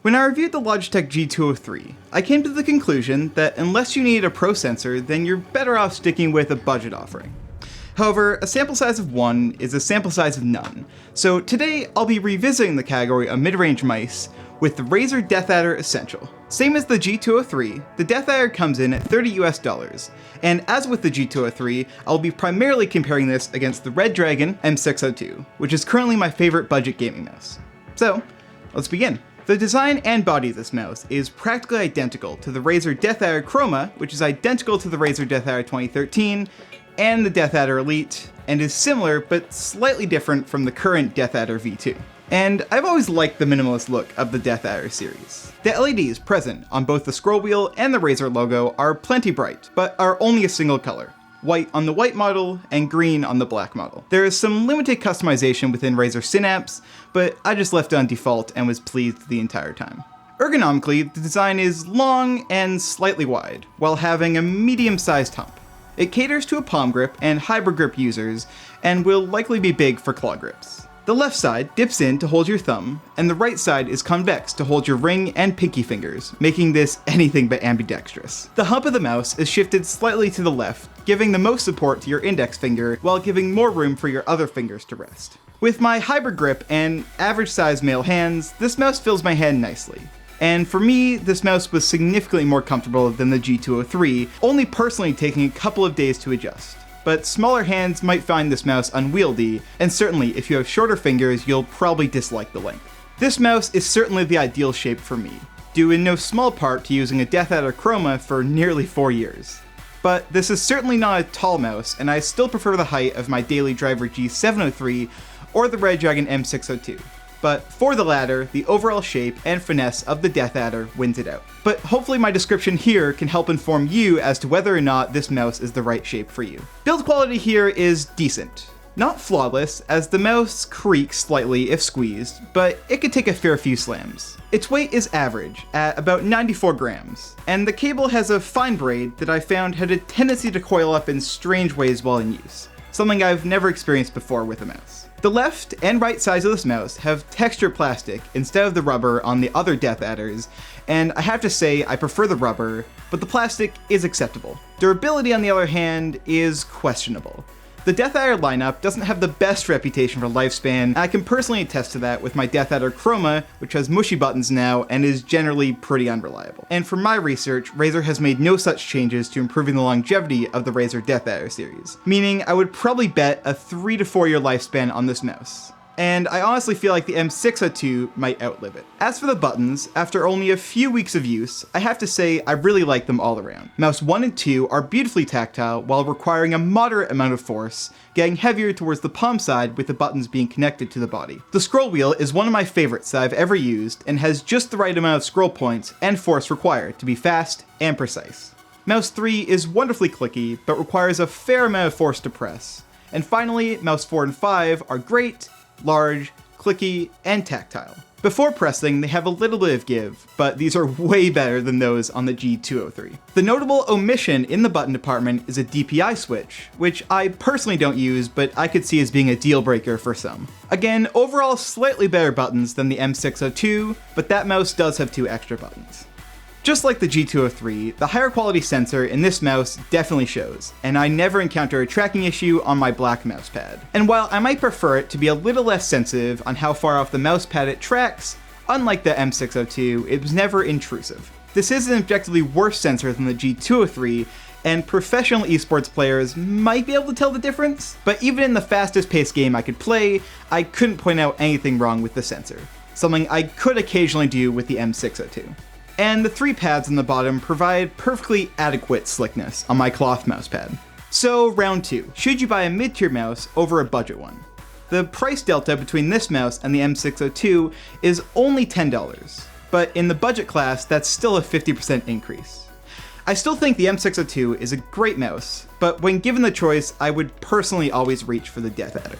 When I reviewed the Logitech G203, I came to the conclusion that unless you need a pro sensor, then you're better off sticking with a budget offering. However, a sample size of 1 is a sample size of none, so today I'll be revisiting the category of mid-range mice with the Razer DeathAdder Essential. Same as the G203, the DeathAdder comes in at $30 US, and as with the G203, I'll be primarily comparing this against the Red Dragon M602, which is currently my favorite budget gaming mouse. So, let's begin. The design and body of this mouse is practically identical to the Razer DeathAdder Chroma, which is identical to the Razer DeathAdder 2013, and the DeathAdder Elite, and is similar but slightly different from the current DeathAdder V2. And I've always liked the minimalist look of the DeathAdder series. The LEDs present on both the scroll wheel and the Razer logo are plenty bright, but are only a single color. White on the white model, and green on the black model. There is some limited customization within Razer Synapse, but I just left it on default and was pleased the entire time. Ergonomically, the design is long and slightly wide, while having a medium-sized hump. It caters to a palm grip and hybrid grip users, and will likely be big for claw grips. The left side dips in to hold your thumb, and the right side is convex to hold your ring and pinky fingers, making this anything but ambidextrous. The hump of the mouse is shifted slightly to the left, giving the most support to your index finger, while giving more room for your other fingers to rest. With my hybrid grip and average size male hands, this mouse fills my hand nicely. And for me, this mouse was significantly more comfortable than the G203, only personally taking a couple of days to adjust. But smaller hands might find this mouse unwieldy, and certainly if you have shorter fingers, you'll probably dislike the length. This mouse is certainly the ideal shape for me, due in no small part to using a DeathAdder Chroma for nearly 4 years. But this is certainly not a tall mouse, and I still prefer the height of my daily driver G703 or the Red Dragon M602. But for the latter, the overall shape and finesse of the DeathAdder wins it out. But hopefully my description here can help inform you as to whether or not this mouse is the right shape for you. Build quality here is decent. Not flawless, as the mouse creaks slightly if squeezed, but it could take a fair few slams. Its weight is average, at about 94 grams, and the cable has a fine braid that I found had a tendency to coil up in strange ways while in use, something I've never experienced before with a mouse. The left and right sides of this mouse have textured plastic instead of the rubber on the other DeathAdders, and I have to say I prefer the rubber, but the plastic is acceptable. Durability, on the other hand, is questionable. The DeathAdder lineup doesn't have the best reputation for lifespan, and I can personally attest to that with my DeathAdder Chroma, which has mushy buttons now and is generally pretty unreliable. And from my research, Razer has made no such changes to improving the longevity of the Razer DeathAdder series, meaning I would probably bet a 3 to 4 year lifespan on this mouse. And I honestly feel like the M602 might outlive it. As for the buttons, after only a few weeks of use, I have to say I really like them all around. Mouse 1 and 2 are beautifully tactile while requiring a moderate amount of force, getting heavier towards the palm side with the buttons being connected to the body. The scroll wheel is one of my favorites that I've ever used and has just the right amount of scroll points and force required to be fast and precise. Mouse 3 is wonderfully clicky, but requires a fair amount of force to press. And finally, mouse 4 and 5 are great, large, clicky, and tactile. Before pressing, they have a little bit of give, but these are way better than those on the G203. The notable omission in the button department is a DPI switch, which I personally don't use, but I could see as being a deal breaker for some. Again, overall slightly better buttons than the M602, but that mouse does have 2 extra buttons. Just like the G203, the higher quality sensor in this mouse definitely shows, and I never encounter a tracking issue on my black mousepad. And while I might prefer it to be a little less sensitive on how far off the mousepad it tracks, unlike the M602, it was never intrusive. This is an objectively worse sensor than the G203, and professional esports players might be able to tell the difference, but even in the fastest paced game I could play, I couldn't point out anything wrong with the sensor, something I could occasionally do with the M602. And the 3 pads on the bottom provide perfectly adequate slickness on my cloth mousepad. So round 2, should you buy a mid-tier mouse over a budget one? The price delta between this mouse and the M602 is only $10, but in the budget class that's still a 50% increase. I still think the M602 is a great mouse, but when given the choice, I would personally always reach for the DeathAdder.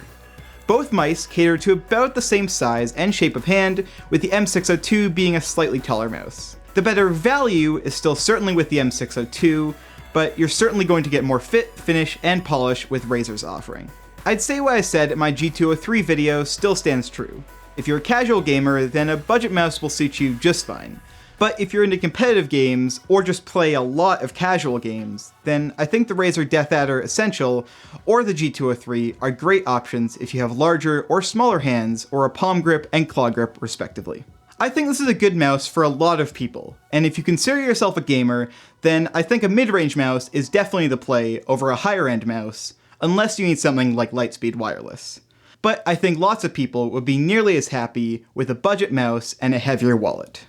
Both mice cater to about the same size and shape of hand, with the M602 being a slightly taller mouse. The better value is still certainly with the M602, but you're certainly going to get more fit, finish, and polish with Razer's offering. I'd say what I said in my G203 video still stands true. If you're a casual gamer, then a budget mouse will suit you just fine. But if you're into competitive games, or just play a lot of casual games, then I think the Razer DeathAdder Essential or the G203 are great options if you have larger or smaller hands, or a palm grip and claw grip respectively. I think this is a good mouse for a lot of people, and if you consider yourself a gamer, then I think a mid-range mouse is definitely the play over a higher-end mouse, unless you need something like Lightspeed Wireless. But I think lots of people would be nearly as happy with a budget mouse and a heavier wallet.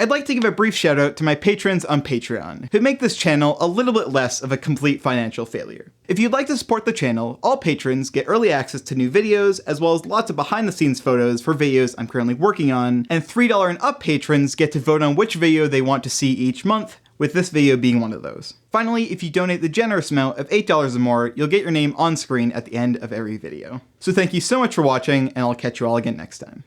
I'd like to give a brief shout out to my patrons on Patreon, who make this channel a little bit less of a complete financial failure. If you'd like to support the channel, all patrons get early access to new videos, as well as lots of behind the scenes photos for videos I'm currently working on, and $3 and up patrons get to vote on which video they want to see each month, with this video being one of those. Finally, if you donate the generous amount of $8 or more, you'll get your name on screen at the end of every video. So thank you so much for watching, and I'll catch you all again next time.